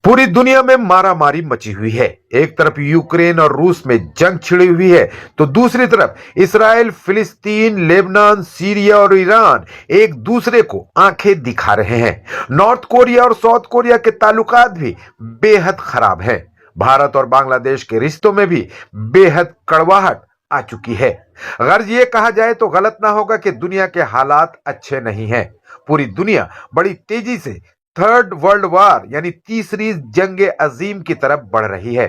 पूरी दुनिया में मारामारी मची हुई है। एक तरफ यूक्रेन और रूस में जंग छिड़ी हुई है, तो दूसरी तरफ इसराइल, फिलिस्तीन, लेबनान, सीरिया और ईरान एक दूसरे को आंखें दिखा रहे हैं। नॉर्थ कोरिया और साउथ कोरिया के ताल्लुकात भी बेहद खराब हैं। भारत और बांग्लादेश के रिश्तों में भी बेहद कड़वाहट आ चुकी है। गर्ज ये कहा जाए तो गलत ना होगा कि दुनिया के हालात अच्छे नहीं हैं। पूरी दुनिया बड़ी तेजी से थर्ड वर्ल्ड वार यानी तीसरी जंग अजीम की तरफ बढ़ रही है।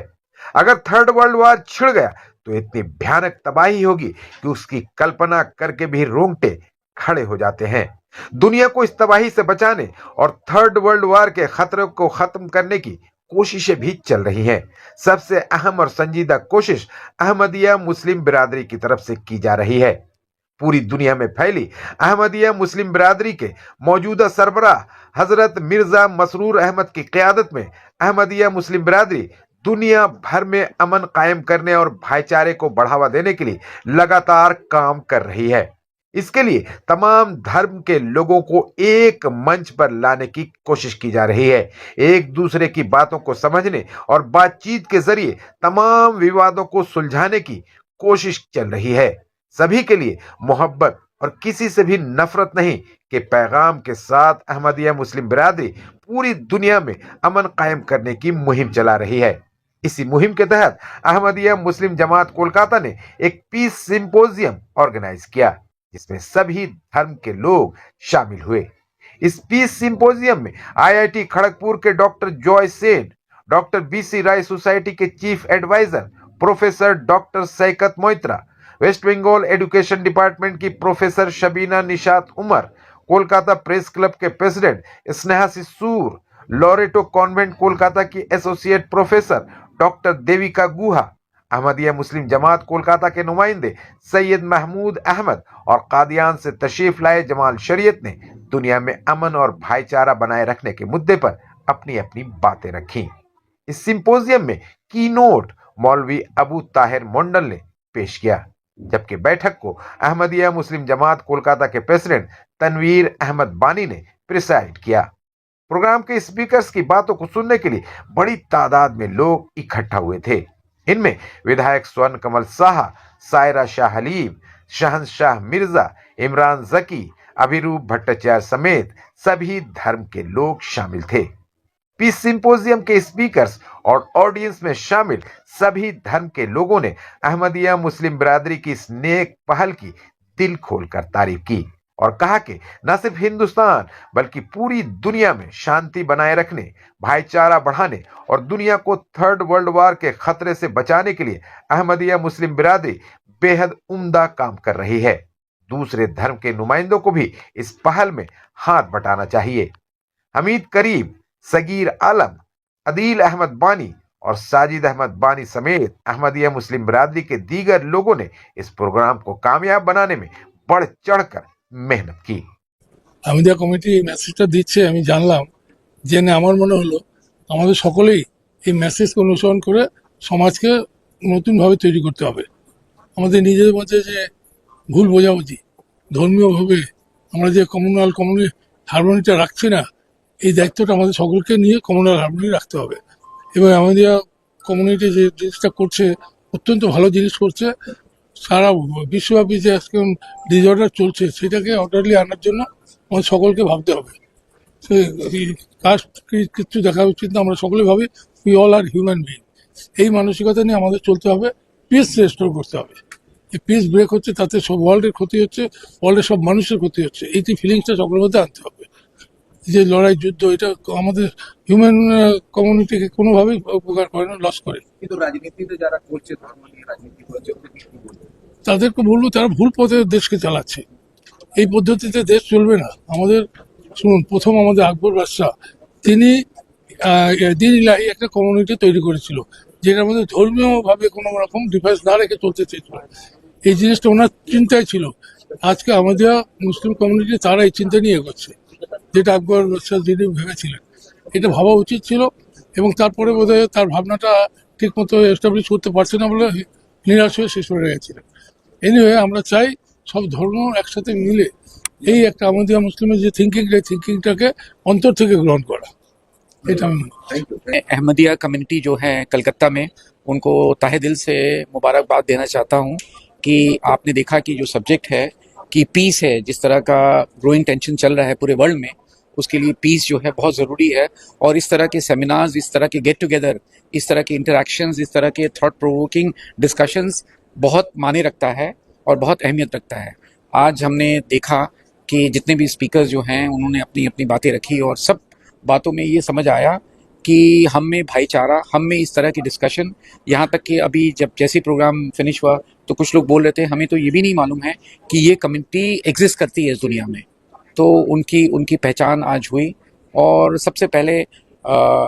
अगर थर्ड वर्ल्ड वार छिड़ गया तो इतनी भयानक तबाही होगी कि उसकी कल्पना करके भी रोंगटे खड़े हो जाते हैं। दुनिया को इस तबाही से बचाने और थर्ड वर्ल्ड वार के खतरे को खत्म करने की कोशिशें भी चल रही हैं। सबसे अहम और संजीदा कोशिश अहमदिया मुस्लिम बिरादरी की तरफ से की जा रही है। पूरी दुनिया में फैली अहमदिया मुस्लिम बिरादरी के मौजूदा सरबराह हजरत मिर्जा मसरूर अहमद की क़यादत में अहमदिया मुस्लिम बिरादरी दुनिया भर में अमन कायम करने और भाईचारे को बढ़ावा देने के लिए लगातार काम कर रही है। इसके लिए तमाम धर्म के लोगों को एक मंच पर लाने की कोशिश की जा रही है। एक दूसरे की बातों को समझने और बातचीत के जरिए तमाम विवादों को सुलझाने की कोशिश चल रही है। सभी के लिए मोहब्बत और किसी से भी नफरत नहीं के पैगाम के साथ अहमदिया मुस्लिम बिरादरी पूरी दुनिया में अमन कायम करने की मुहिम चला रही है। इसी मुहिम के तहत अहमदिया मुस्लिम जमात कोलकाता ने एक पीस सिंपोजियम ऑर्गेनाइज किया, जिसमें सभी धर्म के लोग शामिल हुए। इस पीस सिंपोजियम में आईआईटी खड़गपुर के doctor Joy Sen, doctor BC Roy society के chief adviser professor doctor Saikat Moitra, West Bengal education department की professor Shabina Nishat Umar, Kolkata press club के president Sneha Sisur, Loreto convent Kolkata की associate professor doctor Devika Guha, Ahmadiyya Muslim Jamaat Kolkata के नुमाइंदे सैयद महमूद अहमद और कादियान से तशरीफ लाए जमाल शरीयत ने दुनिया में अमन और भाईचारा बनाए रखने के मुद्दे पर अपनी अपनी बातें रखी। इस सिंपोजियम में की नोट मौलवी अबू ताहिर मोंडल ने पेश किया, जबकि बैठक को अहमदिया मुस्लिम जमात कोलकाता के प्रेसिडेंट तनवीर अहमद बानी ने प्रिसाइड किया। प्रोग्राम के स्पीकर्स की बातों को सुनने के लिए बड़ी तादाद में लोग इकट्ठा हुए थे। इनमें विधायक स्वर्ण कमल साहा, सायरा शाह हलीम, शहनशाह मिर्जा, इमरान जकी, अभिरूप भट्टाचार्य समेत सभी धर्म के लोग शामिल थे। पीस सिंपोजियम के स्पीकर्स और ऑडियंस में शामिल सभी धर्म के लोगों ने अहमदिया मुस्लिम बिरादरी की इस नेक पहल की दिल खोलकर तारीफ की और कहा कि न सिर्फ हिंदुस्तान बल्कि पूरी दुनिया में शांति बनाए रखने, भाईचारा बढ़ाने और दुनिया को थर्ड वर्ल्ड वार के खतरे से बचाने के लिए अहमदिया मुस्लिम बिरादरी बेहद उम्दा काम कर रही है। दूसरे धर्म के नुमाइंदों को भी इस पहल में हाथ बटाना चाहिए। हमीद करीम, सगीर आलम, अदील अहमद बानी और साजिद अहमद बानी समेत अहमदिया मुस्लिम बिरादरी के दीगर लोगों ने इस प्रोग्राम को कामयाब बनाने में बढ़ चढ़कर मेहनत की। আহমদিয়া কমিটি এই মেসেজটা দিচ্ছে আমি জানলাম, জেনে আমার মনে হলো আমাদের সকলেই এই মেসেজকে অনুসরণ করে সমাজকে নতুনভাবে তৈরি করতে হবে। আমাদের নিজেদের মধ্যে যে ভুল বোঝাবুঝি, ধর্মীয়ভাবে আমরা যে কমিউনাল হারমোনিটা রাখছি না, এই দায়িত্বটা আমাদের সকলকে নিয়ে কমিউনাল হারমোনি রাখতে হবে। এবং আমাদের কমিউনিটি যে জিনিসটা করছে অত্যন্ত ভালো জিনিস করছে। সারা বিশ্বব্যাপী যে আজকে ডিসঅর্ডার চলছে সেটাকে অর্ডারলি আনার জন্য আমাদের সকলকে ভাবতে হবে। কাস্ট কিছু দেখা উচিত না, আমরা সকলে ভাবি we all are human being. এই মানসিকতা নিয়ে আমাদের চলতে হবে, পিস রেস্টোর করতে হবে। এই পিস ব্রেক হচ্ছে, তাতে সব ওয়ার্ল্ডের ক্ষতি হচ্ছে, ওয়ার্ল্ডের সব মানুষের ক্ষতি হচ্ছে। এই ফিলিংসটা সকলের মধ্যে আনতে হবে যে লড়াই, যুদ্ধ, এটা আমাদের হিউম্যান কমিউনিটিকে কোনোভাবেই উপকার করে না, লস করে। কিন্তু রাজনীতিতে যারা করছে, ধর্ম নিয়ে রাজনীতি করছে, তাদেরকে বলবো তারা ভুল পথে দেশকে চালাচ্ছে। এই পদ্ধতিতে দেশ চলবে না। আমাদের শুনুন, প্রথম আমাদের আকবর বাদশাহ তিনি দিন ইলাহি একটা কমিউনিটি তৈরি করেছিল, যেটার মধ্যে ধর্মীয়ভাবে কোনো রকম ডিফারেন্স না রেখে চলতে চেয়েছিল। এই জিনিসটা ওনার চিন্তায় ছিল। আজকে আমাদের মুসলিম কমিউনিটি তারা এই চিন্তা নিয়ে এগোচ্ছে, যেটা আকবর বাদশাহ যিনি ভেবেছিলেন। এটা ভাবা উচিত ছিল, এবং তারপরে বোধহয় তার ভাবনাটা ঠিক মতো এস্টাবলিশ করতে পারছে না বলে নিরাশ হয়ে শেষ হয়ে গেছিলেন। এনিওয়ে, আমরা চাই সব ধর্ম একসাথে মিলে এই একটা আমাদের মুসলিমের যে থিঙ্কিংটাকে অন্তর থেকে গ্রহণ করা। এটা আমি মনে করি। थैंक यू अहमदिया कम्युनिटी जो है कलकत्ता में, उनको ताहे दिल से मुबारकबाद देना चाहता हूँ कि आपने देखा कि जो सब्जेक्ट है कि पीस है, जिस तरह का ग्रोइंग टेंशन चल रहा है पूरे वर्ल्ड में, उसके लिए पीस जो है बहुत ज़रूरी है। और इस तरह के सेमिनार्स, इस तरह के गेट टुगेदर, इस तरह के इंटरेक्शंस, इस तरह के थॉट प्रोवोकिंग डिस्कशंस बहुत माने रखता है और बहुत अहमियत रखता है। आज हमने देखा कि जितने भी स्पीकर्स जो हैं उन्होंने अपनी अपनी बातें रखी और सब बातों में ये समझ आया कि हम में भाईचारा, हम में इस तरह की डिस्कशन, यहाँ तक कि अभी जब जैसे प्रोग्राम फिनिश हुआ तो कुछ लोग बोल रहे थे हमें तो ये भी नहीं मालूम है कि ये कम्युनिटी एग्जिस्ट करती है इस दुनिया में। तो उनकी पहचान आज हुई। और सबसे पहले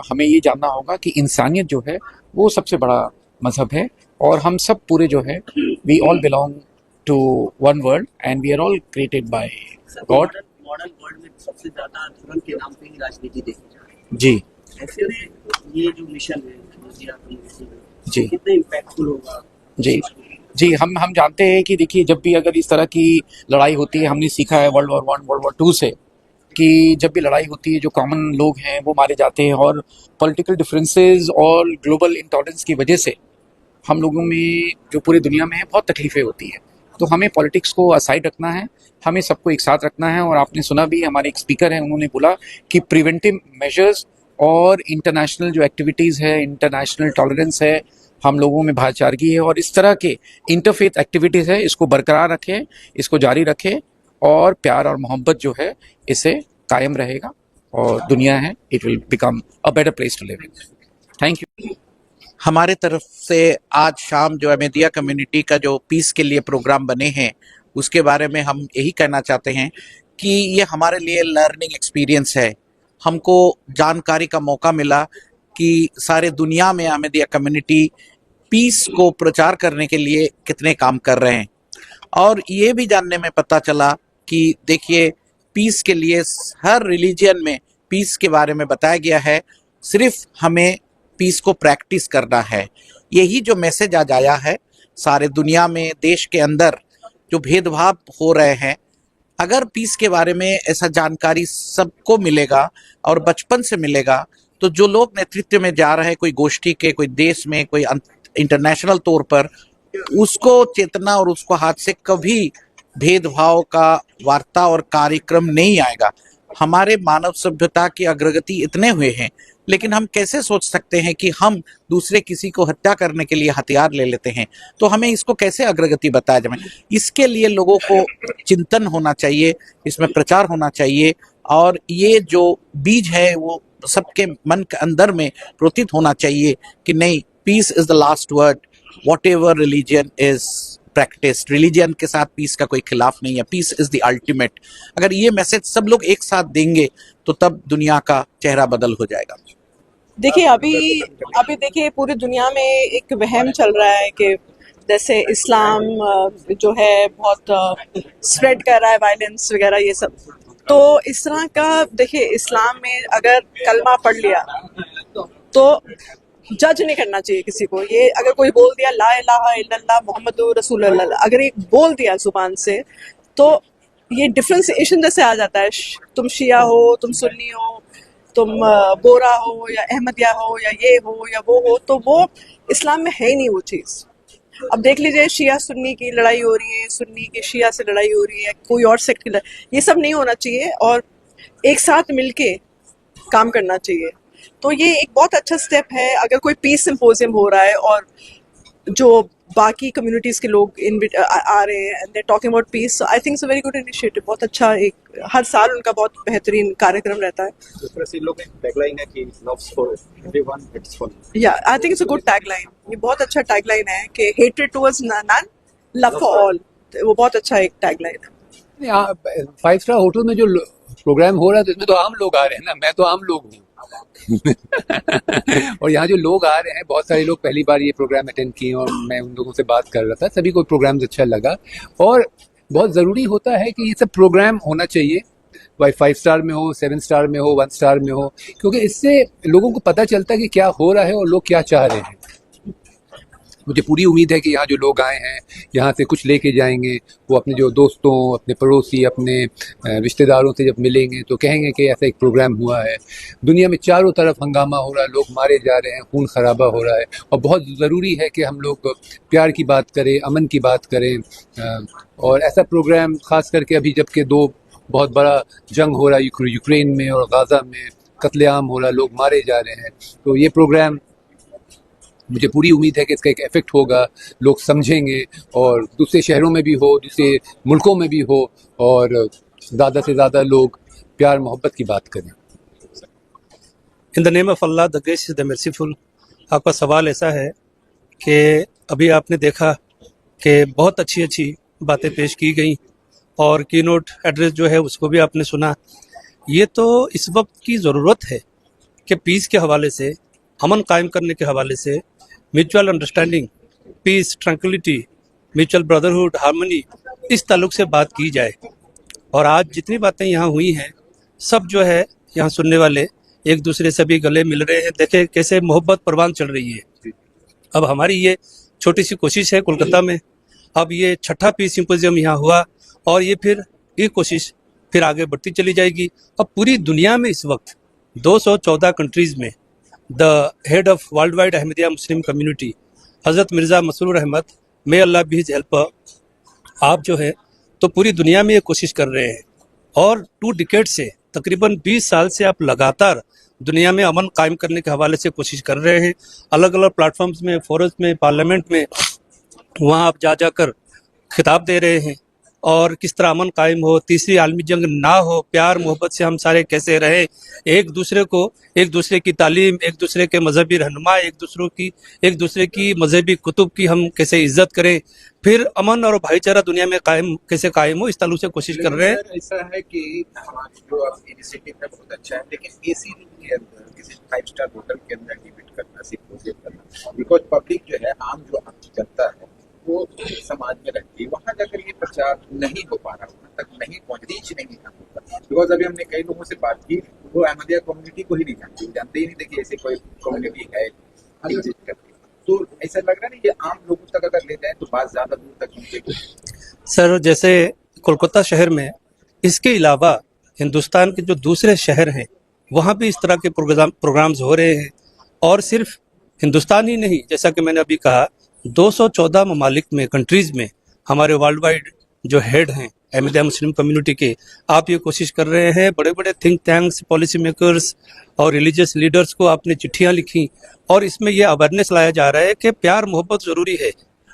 हमें ये जानना होगा कि इंसानियत जो है वो सबसे बड़ा मजहब है और हम सब पूरे जो है we all belong to one world and we are all created by God. Modern world में सबसे ज्यादा धर्म के नाम पे ही राजनीति देखी जा रही है। जी ऐसे में ये जो मिशन है अहमदिया कम्युनिटी में, जी कितना इम्पैक्टफुल होगा? जी जी हम जानते हैं कि देखिए, जब भी अगर इस तरह की लड़ाई होती है, हमने सीखा है वर्ल्ड वॉर 1 वर्ल्ड वॉर 2 से कि जब भी लड़ाई होती है जो कॉमन लोग हैं वो मारे जाते हैं और पॉलिटिकल डिफरेंसेस और ग्लोबल इंटॉलरेंस की वजह से हम लोगों में जो पूरी दुनिया में है बहुत तकलीफें होती हैं। तो हमें पॉलिटिक्स को असाइड रखना है, हमें सबको एक साथ रखना है। और आपने सुना भी, हमारे एक स्पीकर हैं, उन्होंने बोला कि प्रिवेंटिव मेजर्स और इंटरनेशनल जो एक्टिविटीज़ है, इंटरनेशनल टॉलरेंस है, हम लोगों में भाईचारगी है और इस तरह के इंटरफेथ एक्टिविटीज़ है, इसको बरकरार रखें, इसको जारी रखें और प्यार और मोहब्बत जो है इससे कायम रहेगा और दुनिया है, it will become a better place to live in. Thank you. हमारे तरफ से आज शाम जो अहमदिया कम्युनिटी का जो पीस के लिए प्रोग्राम बने हैं उसके बारे में हम यही कहना चाहते हैं कि ये हमारे लिए लर्निंग एक्सपीरियंस है। हमको जानकारी का मौका मिला कि सारे दुनिया में अहमदिया कम्युनिटी पीस को प्रचार करने के लिए कितने काम कर रहे हैं। और ये भी जानने में पता चला कि देखिए, पीस के लिए हर रिलीजन में पीस के बारे में बताया गया है, सिर्फ हमें पीस को प्रैक्टिस करना है। यही जो मैसेज आज आया है सारे दुनिया में, देश के अंदर जो भेदभाव हो रहे हैं, अगर पीस के बारे में ऐसा जानकारी सबको मिलेगा और बचपन से मिलेगा तो जो लोग नेतृत्व में जा रहे हैं, कोई गोष्ठी के, कोई देश में, कोई इंटरनेशनल तौर पर, उसको चेतना और उसको हाथ से कभी भेदभाव का वार्ता और कार्यक्रम नहीं आएगा। हमारे मानव सभ्यता की अग्रगति इतने हुए हैं, लेकिन हम कैसे सोच सकते हैं कि हम दूसरे किसी को हत्या करने के लिए हथियार ले लेते हैं? तो हमें इसको कैसे अग्रगति बताया जाए? इसके लिए लोगों को चिंतन होना चाहिए, इसमें प्रचार होना चाहिए और ये जो बीज है वो सबके मन के अंदर में प्रोतित होना चाहिए कि नहीं, peace is the last word, whatever religion is practice. Religion के साथ पीस का कोई खिलाफ नहीं है, पीस इज द अल्टीमेट। अगर ये मैसेज सब लोग एक साथ देंगे तो तब दुनिया का चेहरा बदल हो जाएगा। देखिए, अभी देखिए पूरी दुनिया में एक वहम चल रहा है कि जैसे इस्लाम जो है बहुत स्प्रेड कर रहा है, वायलेंस वगैरह ये सब। तो इस तरह का देखिए, इस्लाम में अगर कलमा पढ़ लिया तो जज नहीं करना चाहिए किसी को। ये अगर कोई बोल दिया ला इलाहा इल्लल्लाह मुहम्मदुर रसूलुल्लाह, अगर एक बोल दिया जुबान से, तो ये डिफ्रेंसिएशन जैसे आ जाता है, तुम शिया हो, तुम सुन्नी हो, तुम बोरा हो या अहमदिया हो या ये हो या वो हो, तो वो इस्लाम में है ही नहीं वो चीज़। अब देख लीजिए, शिया सुन्नी की लड़ाई हो रही है, सुन्नी की शिया से लड़ाई हो रही है, कोई और सेक्ट की लड़ाई, ये सब नहीं होना चाहिए और एक साथ मिलके काम करना चाहिए। तो ये एक बहुत अच्छा स्टेप है। अगर कोई पीस सिंपोजियम हो रहा है और जो बाकी कम्युनिटीज़ के लोग आ रहे हैं and they talking about piece, I think it's a very good initiative. बहुत अच्छा, एक हर साल उनका बहुत बेहतरीन कार्यक्रम रहता है। जिस तरह से इन लोगों की टैगलाइन है कि loves for everyone, it's for या I think it's a good tagline. ये बहुत अच्छा टैगलाइन है कि hatred towards none, love for all. वो बहुत अच्छा एक टैगलाइन है। यहाँ 5 स्टार होटल में जो प्रोग्राम हो रहा है तो इसमें तो आम लोग आ रहे हैं ना, मैं तो आम लोग हूँ। और यहाँ जो लोग आ रहे हैं, बहुत सारे लोग पहली बार ये प्रोग्राम अटेंड किए और मैं उन लोगों से बात कर रहा था, सभी को प्रोग्राम अच्छा लगा। और बहुत ज़रूरी होता है कि ये सब प्रोग्राम होना चाहिए, भाई 5 स्टार में हो, 7 स्टार में हो, 1 स्टार में हो, क्योंकि इससे लोगों को पता चलता है कि क्या हो रहा है और लोग क्या चाह रहे हैं। मुझे पूरी उम्मीद है कि यहाँ जो लोग आए हैं यहाँ से कुछ लेके जाएंगे, वो अपने जो दोस्तों, अपने पड़ोसी, अपने रिश्तेदारों से जब मिलेंगे तो कहेंगे कि ऐसा एक प्रोग्राम हुआ है। दुनिया में चारों तरफ हंगामा हो रहा है, लोग मारे जा रहे हैं, खून खराबा हो रहा है, और बहुत ज़रूरी है कि हम लोग प्यार की बात करें, अमन की बात करें। और ऐसा प्रोग्राम ख़ास करके अभी जबकि दो बहुत बड़ा जंग हो रहा है यूक्रेन में और गाज़ा में, कत्लेआम हो रहा है, लोग मारे जा रहे हैं, तो ये प्रोग्राम मुझे पूरी उम्मीद है कि इसका एक इफ़ेक्ट होगा, लोग समझेंगे और दूसरे शहरों में भी हो, दूसरे मुल्कों में भी हो, और ज़्यादा से ज़्यादा लोग प्यार मोहब्बत की बात करें। In the name of Allah the gracious the merciful. आपका सवाल ऐसा है कि अभी आपने देखा कि बहुत अच्छी अच्छी बातें पेश की गई और कीनोट एड्रेस जो है उसको भी आपने सुना। ये तो इस वक्त की ज़रूरत है कि पीस के हवाले से, अमन कायम करने के हवाले से, mutual understanding, peace, tranquility, mutual brotherhood, harmony, इस ताल्लुक से बात की जाए। और आज जितनी बातें यहाँ हुई हैं, सब जो है यहाँ सुनने वाले एक दूसरे से भी गले मिल रहे हैं। देखे कैसे मोहब्बत परवान चढ़ रही है। अब हमारी ये छोटी सी कोशिश है कोलकाता में, अब ये छठा पीस सिंपोजियम यहाँ हुआ और ये फिर ये कोशिश फिर आगे बढ़ती चली जाएगी। अब पूरी दुनिया में इस वक्त 214 कंट्रीज़ में the head of world wide Ahmadiyya Muslim community हज़रत मिर्ज़ा मसरूर अहमद, मे अल्लाह बी हिज हेल्पर, आप जो है तो पूरी दुनिया में ये कोशिश कर रहे हैं और 2 डिकेड से तकरीबन 20 साल से आप लगातार दुनिया में अमन कायम करने के हवाले से कोशिश कर रहे हैं। अलग अलग प्लेटफॉर्म्स में, फोरम्स में, पार्लियामेंट में, वहाँ आप जा जाकर खिताब दे रहे हैं और किस तरह अमन कायम हो, तीसरी आलमी जंग ना हो, प्यार मोहब्बत से हम सारे कैसे रहें, एक दूसरे की तालीम, एक दूसरे के मजहबी रहनुमा, एक दूसरे की मजहबी कुतुब की हम कैसे इज्जत करें, फिर अमन और भाईचारा दुनिया में कैसे कायम हो, इस ताल्लुक से कोशिश कर रहे हैं। ऐसा है कि हमारी जो इनिशिएटिव है बहुत अच्छा है, लेकिन एसी रूम के अंदर किसी 5 स्टार होटल के अंदर डिबेट करना, सिंपोजियम करना, बिकॉज पब्लिक जो है, आम जो जनता है वो समाज में रहती है, वहाँ जाकर ये प्रचार नहीं हो पा रहा, वहाँ तक नहीं रीच नहीं होता। बिकॉज अभी हमने कई लोगों से बात की, वो अहमदिया कम्युनिटी को ही नहीं जानते ही नहीं थे कि ऐसी कोई कम्युनिटी है एग्जिस्ट करती। तो ऐसा लग रहा है ये आम लोगों तक अगर ले जाए तो बात ज्यादा दूर तक पहुंचेगी। सर, जैसे कोलकाता शहर में, इसके अलावा हिंदुस्तान के जो दूसरे शहर हैं वहाँ भी इस तरह के प्रोग्राम्स हो रहे हैं। और सिर्फ हिंदुस्तान ही नहीं, जैसा कि मैंने अभी कहा, 214 ममालिक में, कंट्रीज़ में हमारे वर्ल्ड वाइड जो हेड हैं अहमदिया मुस्लिम कम्युनिटी के, आप ये कोशिश कर रहे हैं। बड़े बड़े थिंक टैंक्स, पॉलिसी मेकर्स और रिलीजियस लीडर्स को आपने चिट्ठियाँ लिखी और इसमें यह अवेयरनेस लाया जा रहा है कि प्यार मोहब्बत ज़रूरी है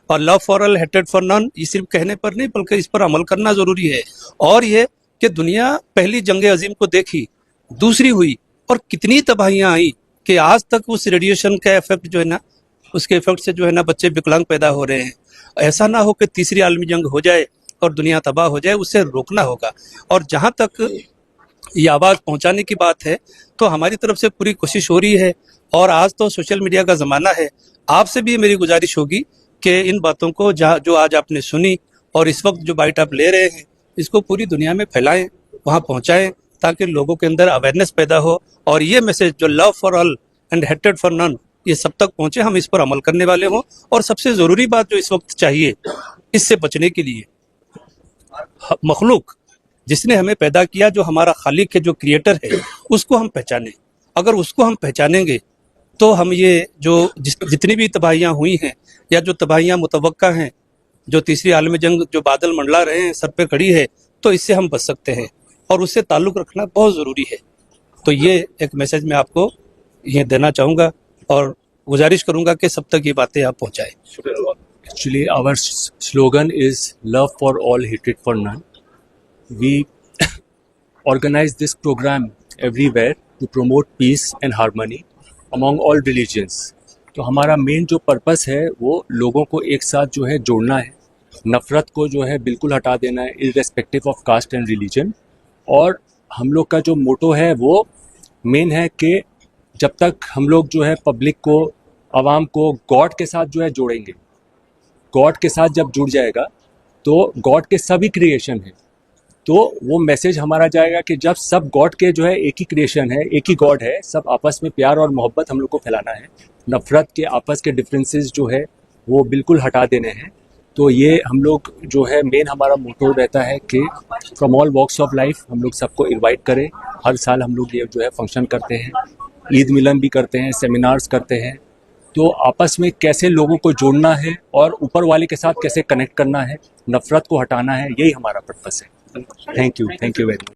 और लव फॉर ऑल, हेटेड फॉर नन, ये सिर्फ कहने पर नहीं बल्कि इस पर अमल करना ज़रूरी है। और ये कि दुनिया पहली जंग अजीम को देखी, दूसरी हुई और कितनी तबाहियाँ आई कि आज तक उस रेडिएशन का इफेक्ट जो है ना, उसके इफेक्ट से जो है ना बच्चे विकलांग पैदा हो रहे हैं। ऐसा ना हो कि तीसरी आलमी जंग हो जाए और दुनिया तबाह हो जाए, उससे रोकना होगा। और जहाँ तक ये आवाज़ पहुँचाने की बात है तो हमारी तरफ से पूरी कोशिश हो रही है। और आज तो सोशल मीडिया का ज़माना है, आपसे भी मेरी गुजारिश होगी कि इन बातों को जो आज आपने सुनी और इस वक्त जो बाइट आप ले रहे हैं, इसको पूरी दुनिया में फैलाएं, वहाँ पहुँचाएं, ताकि लोगों के अंदर अवेयरनेस पैदा हो और ये मैसेज जो लव फॉर ऑल एंड हेटेड फॉर नन, ये सब तक पहुँचे, हम इस पर अमल करने वाले हों। और सबसे ज़रूरी बात जो इस वक्त चाहिए इससे बचने के लिए, मखलूक जिसने हमें पैदा किया, जो हमारा खालिक है, जो क्रिएटर है, उसको हम पहचानें। अगर उसको हम पहचानेंगे तो हम ये जो जितनी भी तबाहियाँ हुई हैं या जो तबाहियाँ मुतवक्का हैं, जो तीसरी आलमी जंग जो बादल मंडला रहे हैं, सर पे खड़ी है, तो इससे हम बच सकते हैं और उससे ताल्लुक़ रखना बहुत ज़रूरी है। तो ये एक मैसेज मैं आपको ये देना चाहूँगा और गुजारिश करूँगा कि सब तक ये बातें आप पहुँचाएं। Actually, our slogan is love for all, hatred for none. We organize this program everywhere to promote peace and harmony among all religions. तो हमारा मेन जो पर्पस है वो लोगों को एक साथ जो है जोड़ना है, नफ़रत को जो है बिल्कुल हटा देना है, irrespective of caste and religion. और हम लोग का जो मोटो है वो मेन है कि जब तक हम लोग जो है पब्लिक को, आवाम को गॉड के साथ जो है जोड़ेंगे, गॉड के साथ जब जुड़ जाएगा तो गॉड के सभी क्रिएशन है, तो वो मैसेज हमारा जाएगा कि जब सब गॉड के जो है एक ही क्रिएशन है, एक ही गॉड है, सब आपस में प्यार और मोहब्बत हम लोग को फैलाना है। नफ़रत के, आपस के डिफरेंसेस जो है वो बिल्कुल हटा देने हैं। तो ये हम लोग जो है मेन हमारा मोटो रहता है कि from all walks of life हम लोग सबको इनवाइट करें। हर साल हम लोग ये जो है फंक्शन करते हैं, ईद मिलन भी करते हैं, सेमिनार्स करते हैं। तो आपस में कैसे लोगों को जोड़ना है और ऊपर वाले के साथ कैसे कनेक्ट करना है, नफरत को हटाना है, यही हमारा पर्पस है। Thank you very much.